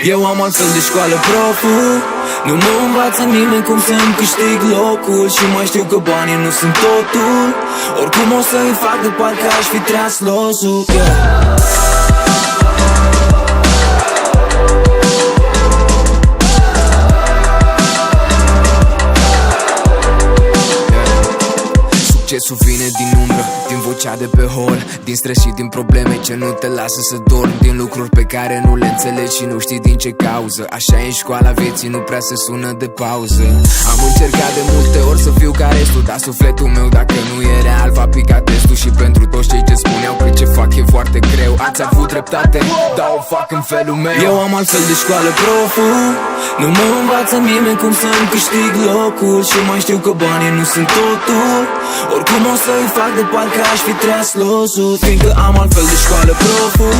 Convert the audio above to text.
Eu am altfel de școală, proful. Nu mă învață nimeni cum să-mi câștig locul. Și mai știu că banii nu sunt totul. Oricum o să-i fac de parcă aș fi tras losul, Succesul vine din umbră, din vocea de pe hol, din stres și din probleme ce nu te lasă să dormi, din lucruri pe care nu le înțelegi și nu știi din ce cauză. Așa e școala vieții, nu prea se sună de pauză. Am încercat de multe ori să fiu ca restul, dar sufletul meu dacă nu e real va pica testul. Și pentru toți cei ce spuneau că ce fac e foarte greu, ați avut dreptate, dar o fac în felul meu. Eu am altfel de școală, proful. Nu mă învață nimeni cum să-mi câștig locul. Și mai știu că banii nu sunt totul. Oricum o să-i fac de parcă aș fi tras losul, fiindcă am altfel de școală, proful.